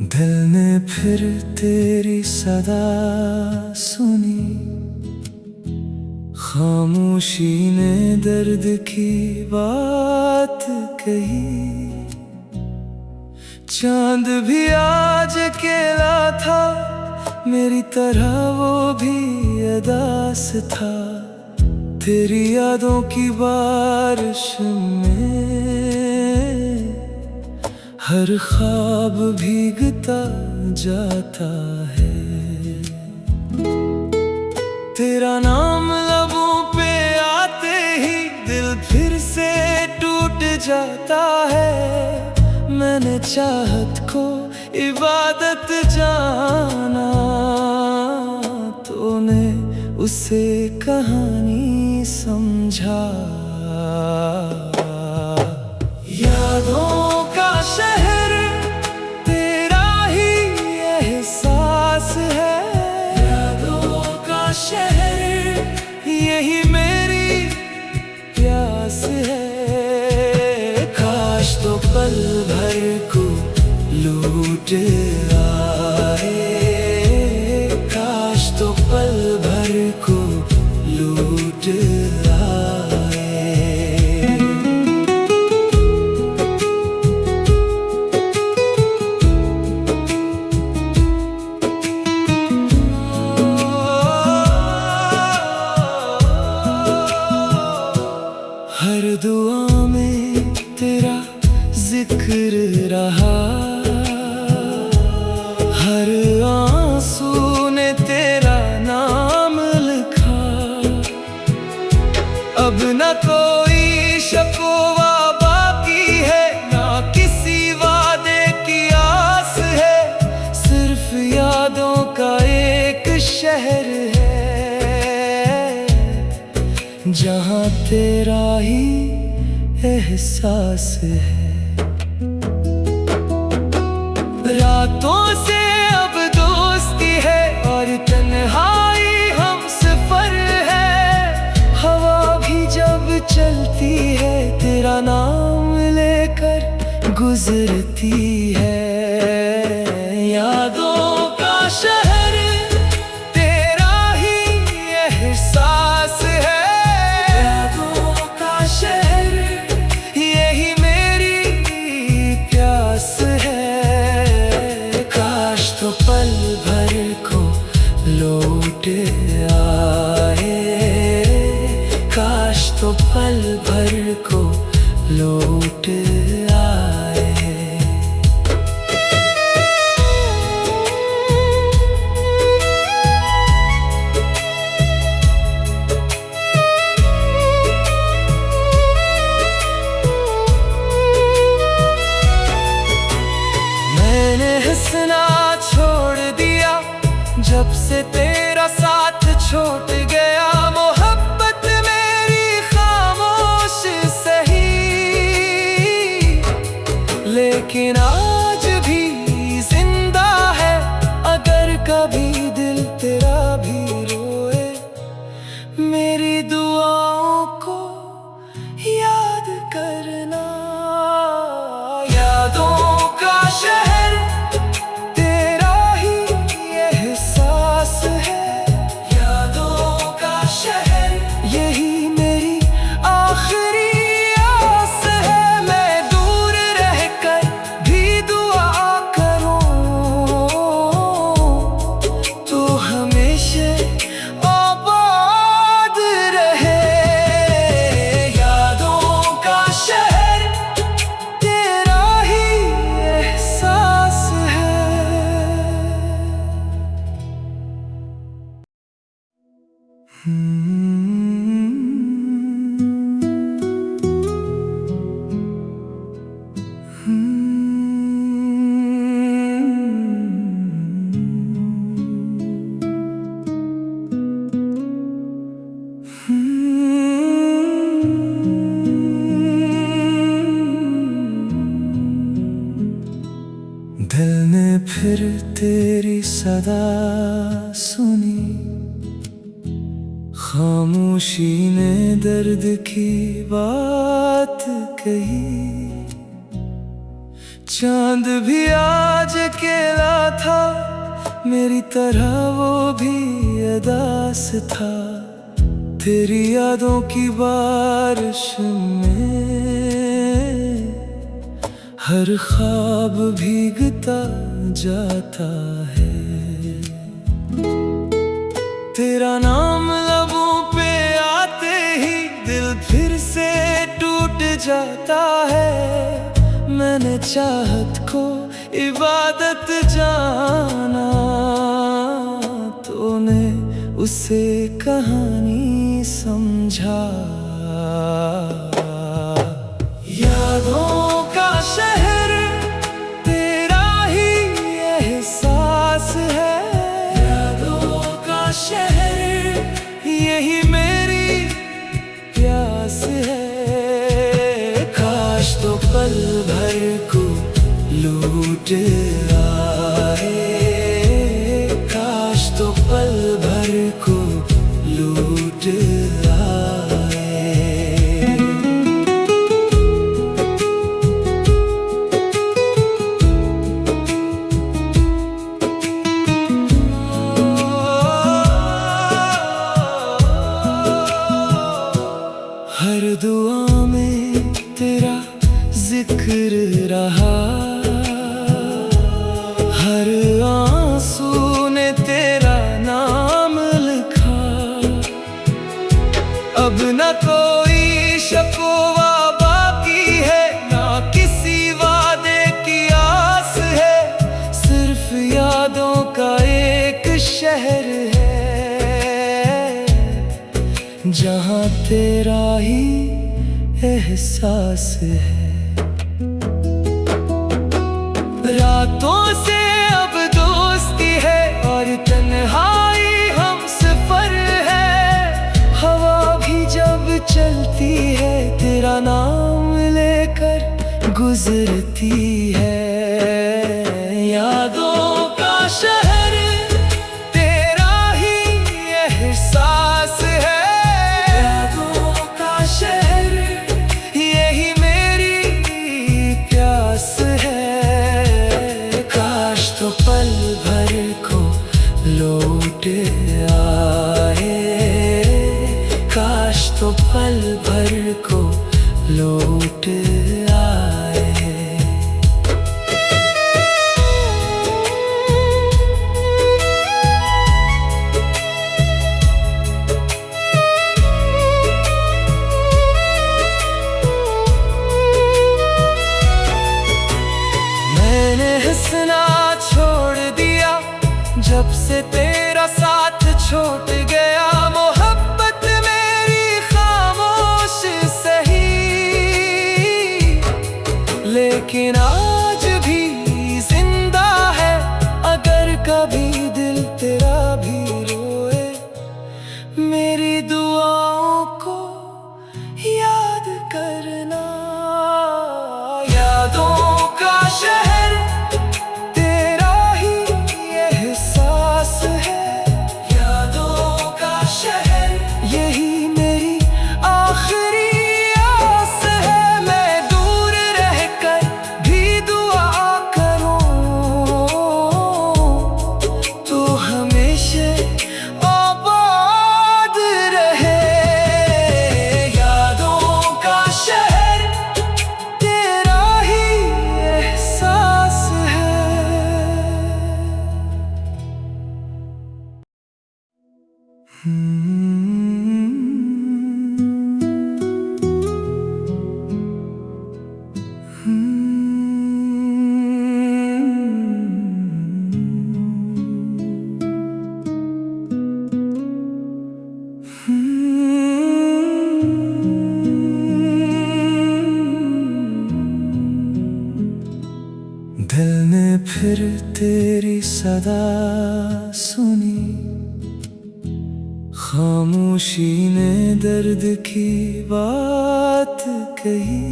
दिल ने फिर तेरी सदा सुनी, खामोशी ने दर्द की बात कही। चांद भी आज अकेला था, मेरी तरह वो भी अदास था। तेरी यादों की बारिश में हर ख्वाब भीगता जाता है। तेरा नाम लबों पे आते ही दिल फिर से टूट जाता है। मैंने चाहत को इबादत जाना, तूने उसे कहानी समझा। यादों का शहर तेरा ही एहसास है। यादों का शहर यही मेरी प्यास है। काश तो पल भर को लूट आए, काश तो पल भर को लूट आए। हर दुआ में तेरा जिक्र रहा, हर आंसू ने तेरा नाम लिखा। अब न कोई शकवा बाकी है, ना किसी वादे की आस है। सिर्फ यादों का एक शहर है, जहाँ तेरा ही एहसास है। रातों से अब दोस्ती है और तन्हाई हम सफर है। हवा भी जब चलती है तेरा नाम लेकर गुजरती है। यादों का शहर तेरा ही एहसास है। यादों का शहर यही मेरी प्यास है। काश तो पल भर को लौट आए, काश तो पल भर को लौट आए। मैंने हंसना छोड़ दिया जब से तेरा साथ छूट गया। मोहब्बत मेरी खामोश सही, लेकिन आज भी जिंदा है। अगर कभी दिल तेरा भी रोए, मेरी दुआओं को याद करना। यादों का शहर तेरा ही एहसास है। यादों का शहर यही मेरी आखिरी आस है। मैं दूर रहकर भी दुआ करूं तो हमेशा आबाद रहे। यादों का शहर तेरा ही एहसास है। सदा सुनी, खामोशी ने दर्द की बात कही। चांद भी आज अकेला था, मेरी तरह वो भी अदास था। तेरी यादों की बारिश में हर ख्वाब भीगता जाता है। तेरा नाम लबों पे आते ही दिल फिर से टूट जाता है। मैंने चाहत को इबादत जाना, तूने उसे कहानी समझा। यादों का शहर तेरा ही एहसास है। यादों का शहर यही मेरी प्यास है। काश तो पल भर को लूट आए, काश तो पल भर को लूट आए। हर दुआ में तेरा जिक्र रहा, हर आंसू ने तेरा नाम लिखा। अब न कोई शकवा बाकी है, ना किसी वादे की आस है। सिर्फ यादों का एक शहर है, जहाँ तेरा ही एहसास है। रातों से अब दोस्ती है और तन्हाई हम सफर है। हवा भी जब चलती है तेरा नाम लेकर गुजरती है। यादों का शहर तेरा ही एहसास है। यादों का शहर यही मेरी प्यास है। काश तो पल भर को लौट आए, काश तो पल भर को लौट आए। मैंने हंसना छोड़ दिया जब से तेरा साथ छूट गया। मोहब्बत मेरी खामोश सही, लेकिन आज भी जिंदा है। अगर कभी दिल तेरा भी रोए, मेरी दुआओं को याद करना। यादों का शहर तेरा ही एहसास है। यादों का शहर यही मेरी आखिरी आस है। मैं दूर रहकर भी दुआ करूं, तो हमेशा आबाद रहे। यादों का शहर तेरा ही एहसास है। दिल ने फिर तेरी सदा सुनी, खामोशी ने दर्द की बात कही।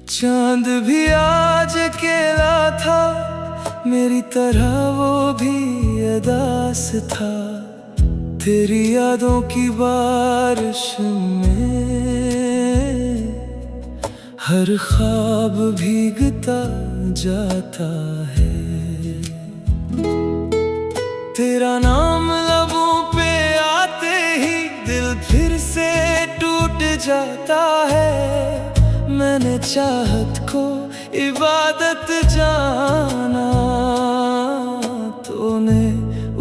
चांद भी आज अकेला था, मेरी तरह वो भी अदास था। तेरी यादों की बारिश में हर ख्वाब भीगता जाता है। तेरा नाम लबों पे आते ही दिल फिर से टूट जाता है। मैंने चाहत को इबादत जाना, तूने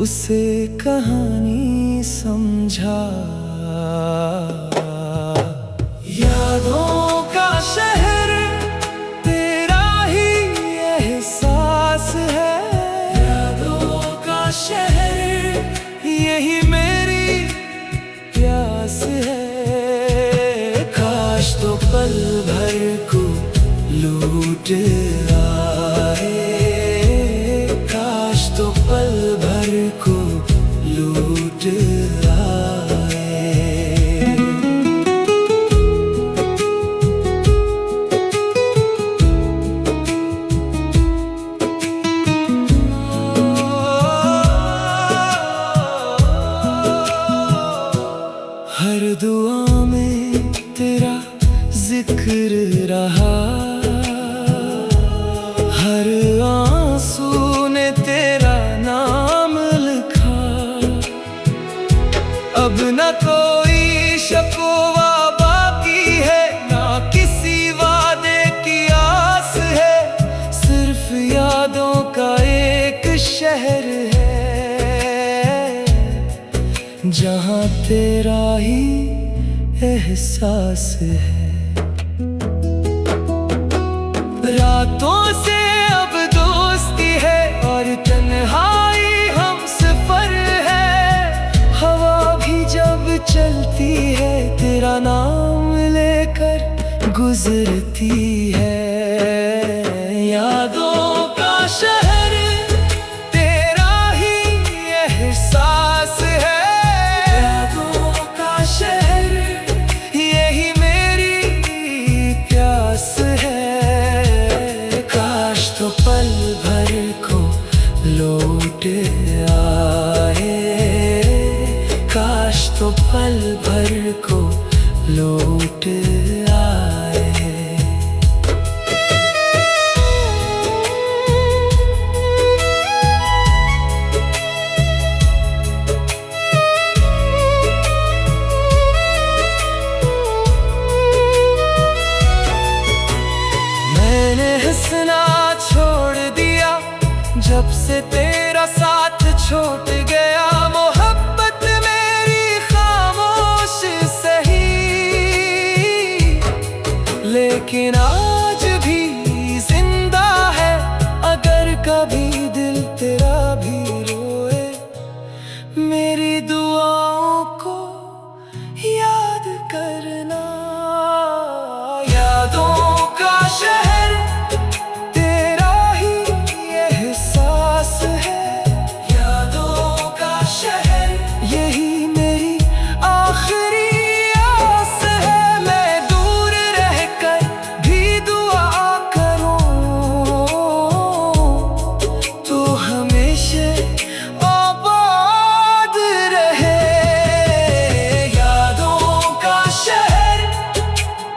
उसे कहानी समझा। यादों का शहर तेरा ही एहसास है। यादों का शहर यही मेरी प्यास है। काश तो पल भर को लूट आए, काश तो पल भर को लूट आए। हर दुआ में तेरा जिक्र रहा, हर आंसू ने तेरा नाम लिखा। अब न कोई शकवा बाकी है, ना किसी वादे की आस है। सिर्फ यादों का एक शहर है, जहाँ तेरा ही एहसास है। रातों से अब दोस्ती है और तन्हाई हम सफर है। हवा भी जब चलती है तेरा नाम लेकर गुजरती है। यादों का शहर तेरा ही एहसास है। यादों का शहर यही मेरी प्यास है। काश तो पल भर को लौट आए, काश तो पल भर को लौट आए। मैंने हंसना छोड़ दिया जब से तेरा साथ छूट गया। मोहब्बत मेरी खामोश सही, लेकिन आज भी जिंदा है। अगर कभी दिल तेरा भी रोए, मेरी दुआओं को याद करना। यादों का शहर तेरा ही एहसास है। यादों का शहर यही मेरी आखिरी आस है। मैं दूर रहकर भी दुआ करूं तो हमेशा आबाद रहे। यादों का शहर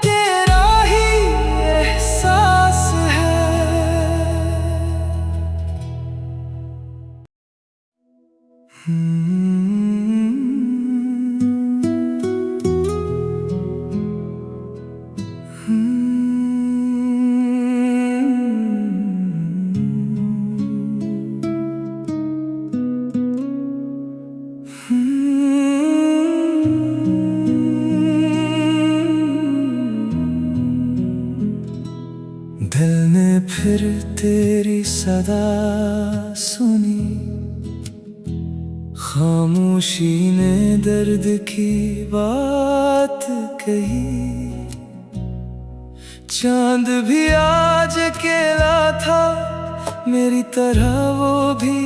तेरा ही एहसास है। दिल ने फिर तेरी सदा सुनी, खामोशी ने दर्द की बात कही। चांद भी आज अकेला था, मेरी तरह वो भी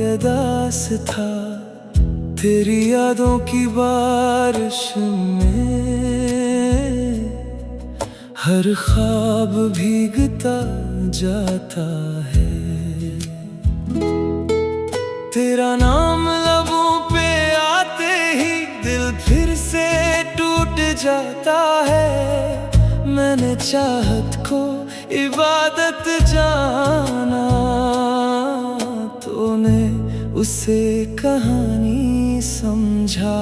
अदास था। तेरी यादों की बारिश में हर ख्वाब भीगता जाता है। तेरा नाम लबों पे आते ही दिल फिर से टूट जाता है। मैंने चाहत को इबादत जाना, तूने उसे कहानी समझा।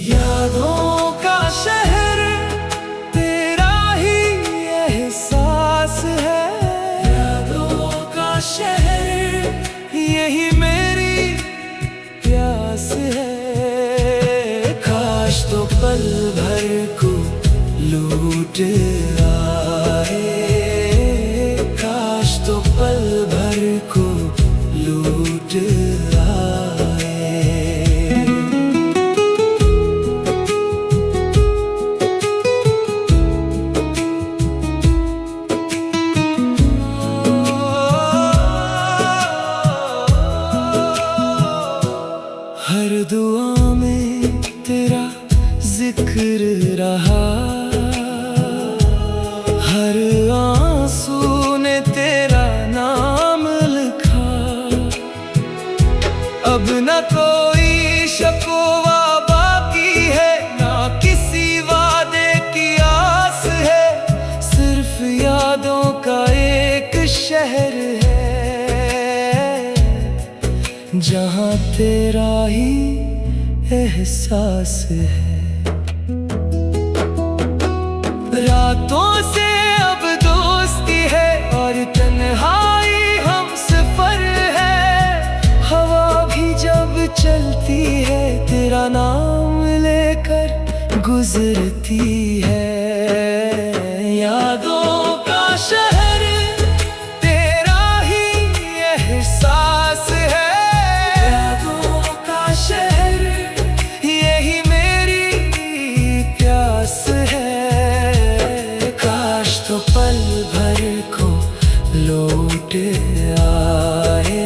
यादों का शहर तेरा ही एहसास है, यादों का शहर यही मेरी प्यास है। काश तो पल भर को लूट आए, काश तो पल भर को लूट आए। हर दुआ में तेरा जिक्र रहा, हर आंसू ने तेरा नाम लिखा। अब न कोई शकवा बाकी है, ना किसी वादे की आस है। सिर्फ यादों का एक शहर है, जहाँ तेरा ही एहसास है। रातों से अब दोस्ती है और तन्हाई हम सफर है। हवा भी जब चलती है तेरा नाम लेकर गुजरती है। यादों का शहर तेरा ही एहसास है, यादों का शहर यही मेरी प्यास है। काश तो पल भर को लौट आए,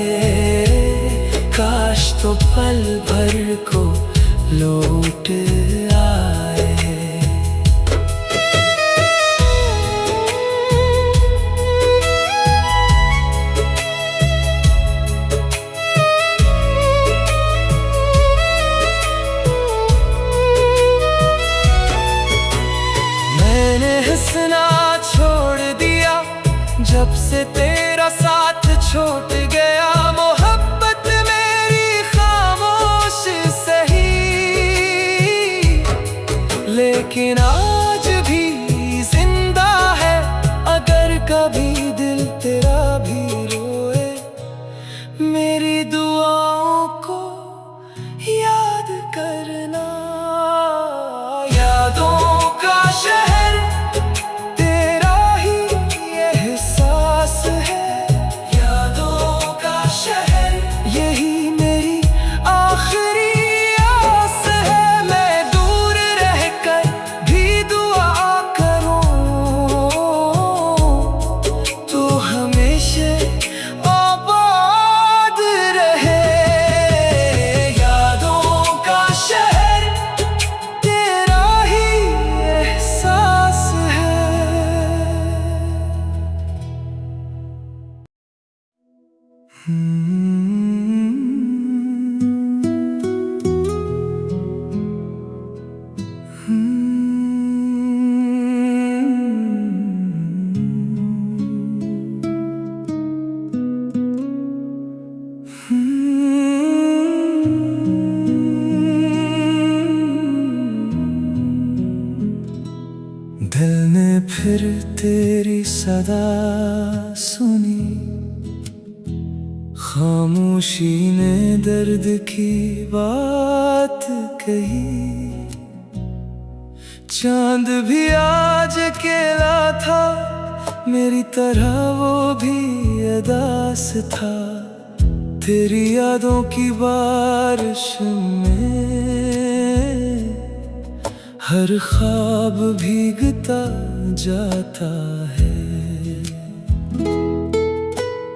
काश तो पल भर को लौट आए। मैंने हंसना छोड़ दिया जब से तेरा साथ छूट गया। मोहब्बत मेरी खामोश सही, लेकिन आज भी जिंदा है। अगर कभी दिल तेरा भी रोए, मेरी दुआओं को याद करना। यादों का शहर तेरा ही एहसास है, यादों का शहर यही मेरी आखिरी आस है। मैं दूर रहकर भी दुआ करूं तो हमेशा आबाद रहे। यादों का शहर तेरा ही एहसास है। दिल ने फिर तेरी सदा सुनी, खामोशी ने दर्द की बात कही। चांद भी आज अकेला था, मेरी तरह वो भी अदास था। तेरी यादों की बारिश में हर ख्वाब भीगता जाता है।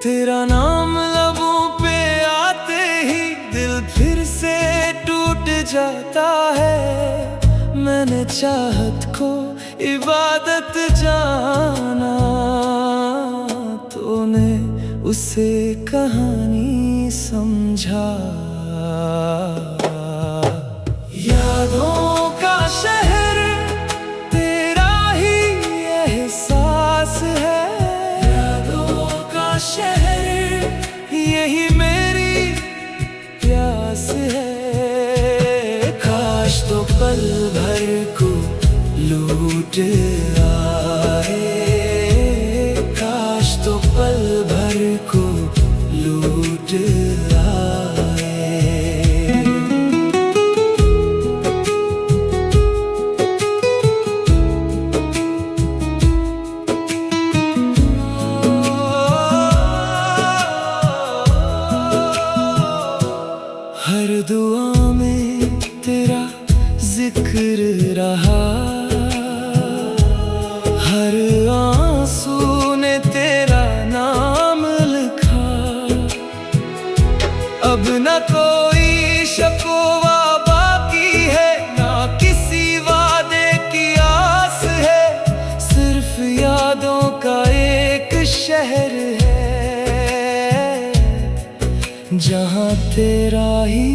तेरा नाम लबों पे आते ही दिल फिर से टूट जाता है। मैंने चाहत को इबादत जाना, तूने उसे कहानी समझा। यादों का शहर तेरा ही एहसास है, यादों का शहर यही मेरी प्यास है। काश तो पल भर को लूट आए, काश तो पल भर को लूट आए। हर दुआ में तेरा जिक्र रहा, हर आंसू ने तेरा नाम लिखा। अब न कोई शकवा बाकी है, ना किसी वादे की आस है, सिर्फ यादों का एक शहर है, जहाँ तेरा ही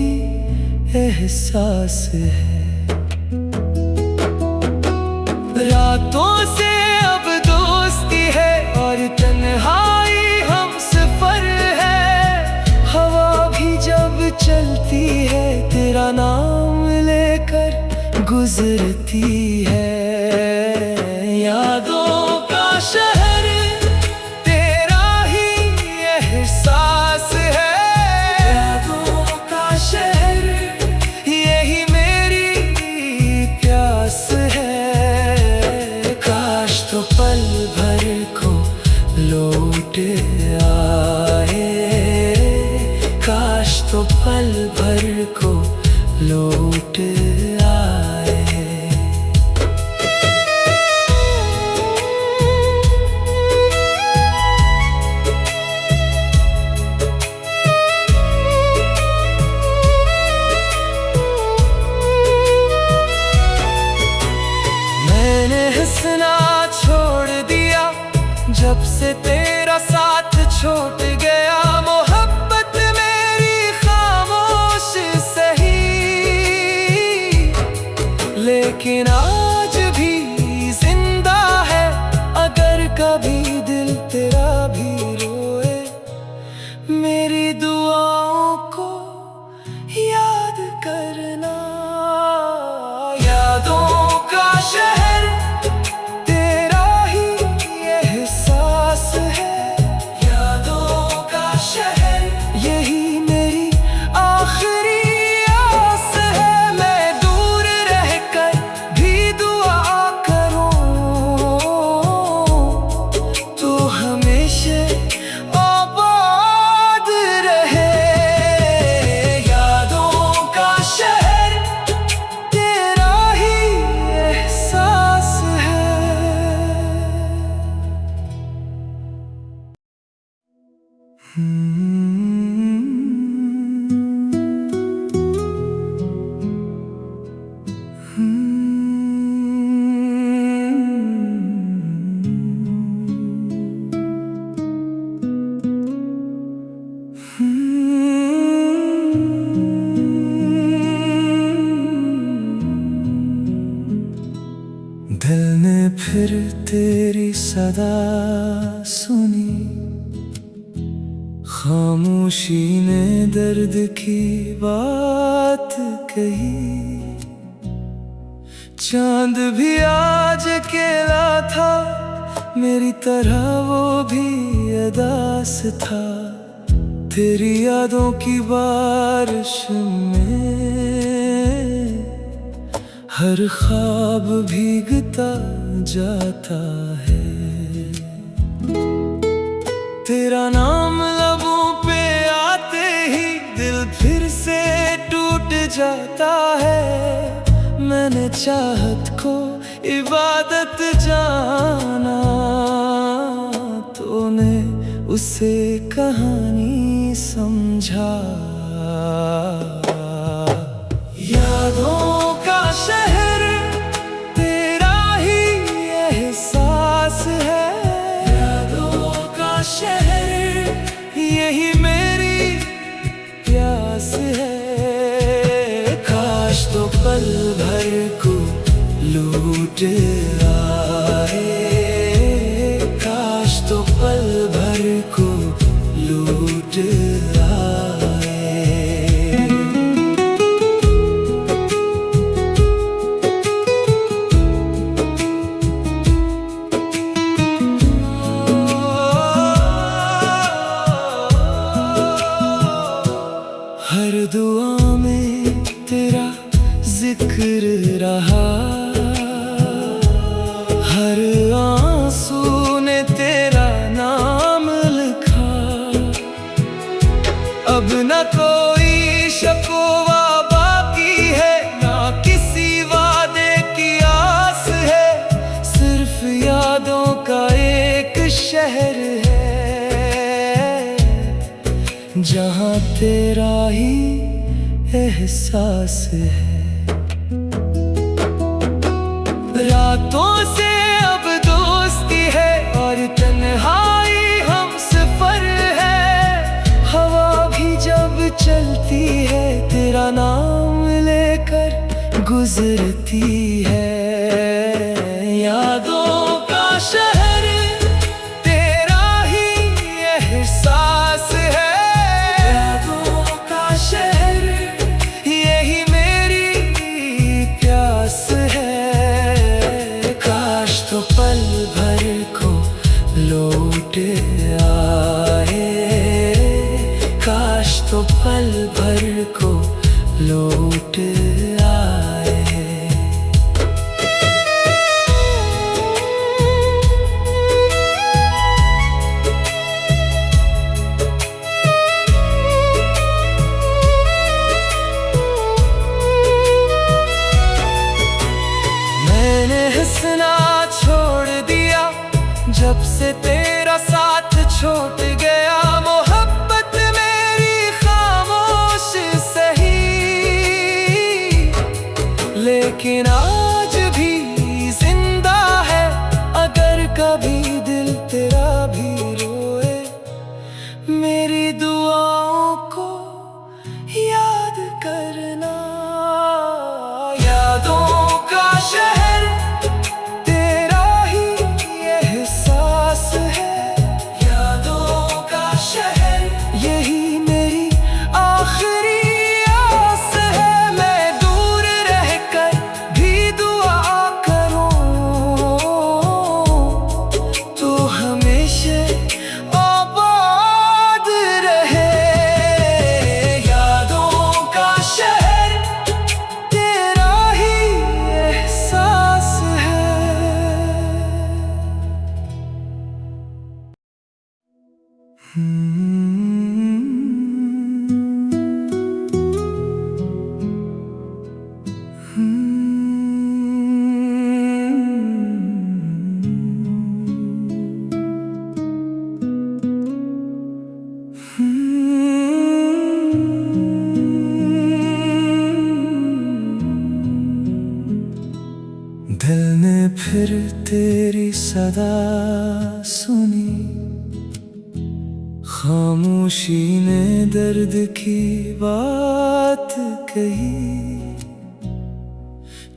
एहसास है। रातों से अब दोस्ती है और तन्हाई हम सफर है। हवा भी जब चलती है तेरा नाम लेकर गुजरती है। यादों का शहर तेरा ही एहसास है, यादों का शहर यही मेरी प्यास है। तो पल भर को लौट आए, काश तो पल भर को लौट आए। मैंने हंसना छोड़ दिया जब से तेरा साथ छूट गया। मोहब्बत मेरी खामोश सही, लेकिन आज भी जिंदा है। अगर कभी दिल तेरा भी रोए, मेरी दुआओं को याद करना। यादों का शहर तेरा ही एहसास है, यादों का शहर यही मेरी आखिरी आस है। मैं दूर रहकर भी दुआ करूं तो हमेशा आबाद रहे। यादों का शहर तेरा ही एहसास है। दिल ने फिर तेरी सदा सुनी, खामोशी ने दर्द की बात कही। चांद भी आज अकेला था, मेरी तरह वो भी अदास था। तेरी यादों की बारिश में हर ख्वाब भीगता जाता है। तेरा नाम लबों पे आते ही दिल फिर से टूट जाता है। मैंने चाहत को इबादत जाना, तूने उसे कहानी समझा। यादों का शहर तेरा ही एहसास है, यादों का शहर प्यास है। काश तो पल भर को लूट आए, काश तो पल भर को लूट आए। हर दुआ में तेरा जिक्र रहा, हर आंसू ने तेरा नाम लिखा। अब न कोई शकवा बाकी है, ना किसी वादे की आस है। सिर्फ यादों का एक शहर है, जहाँ तेरा ही एहसास है। रातों से अब दोस्ती है और तन्हाई हम सफर है। हवा भी जब चलती है तेरा नाम लेकर गुजरती है। यादों का शहर तेरा ही एहसास है। यादों का शहर यही मेरी प्यास है। तो पल भर को लौट आए, काश तो पल भर को लौट आए। मैंने हंसना छोड़ दिया जब से तेरा साथ छूट गया। मोहब्बत मेरी खामोश सही, लेकिन आज भी जिंदा है। अगर कभी दिल तेरा भी रोए, मेरी दुआओं को याद करना। यादों का शहर तेरा ही एहसास है। यादों का शहर यही मेरी आखिरी आस है। मैं दूर रहकर भी दुआ करूं तो हमेशा आबाद रहे। यादों का शहर तेरा ही एहसास है। दिल ने फिर तेरी सदा सुनी, खामोशी ने दर्द की बात कही।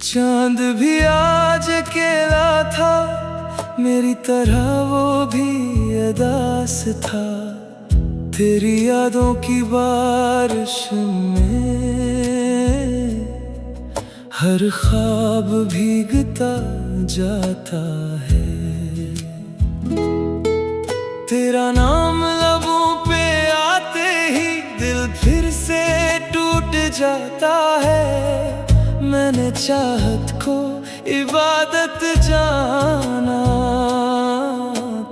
चांद भी आज अकेला था, मेरी तरह वो भी उदास था। तेरी यादों की बारिश में हर ख्वाब भीगता जाता है। तेरा नाम लबों पे आते ही दिल फिर से टूट जाता है। मैंने चाहत को इबादत जाना,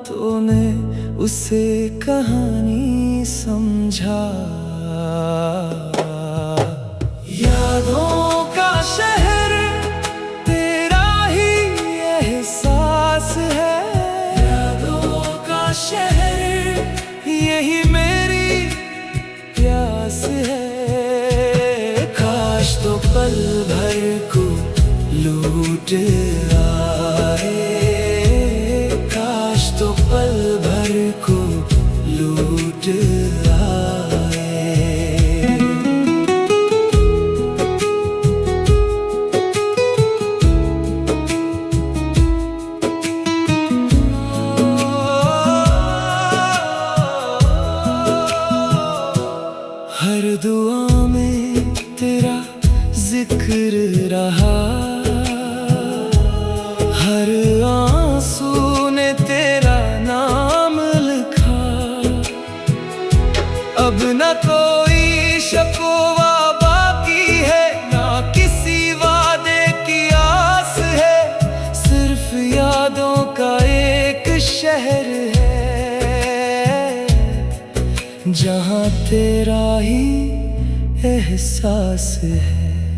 तूने उसे कहानी समझा। यादों का शहर तेरा ही एहसास है। यादों का शहर यही मेरी प्यास है। काश तो पल भर को लूट आए, काश तो पल भर को लूट आए। यहाँ तेरा ही एहसास है।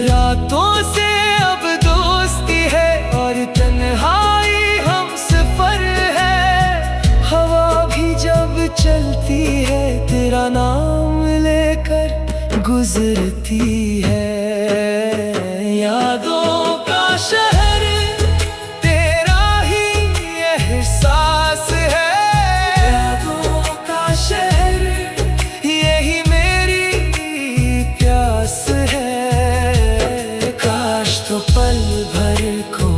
रातों से अब दोस्ती है और तन्हाई हम सफर है। हवा भी जब चलती है तेरा नाम लेकर गुजरती है। यादों का शहर तेरा ही एहसास है। यादों का शहर यही मेरी प्यास है। काश तो पल भर को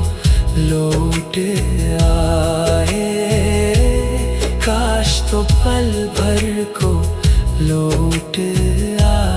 लौट आए, काश तो पल भर को लौट आए।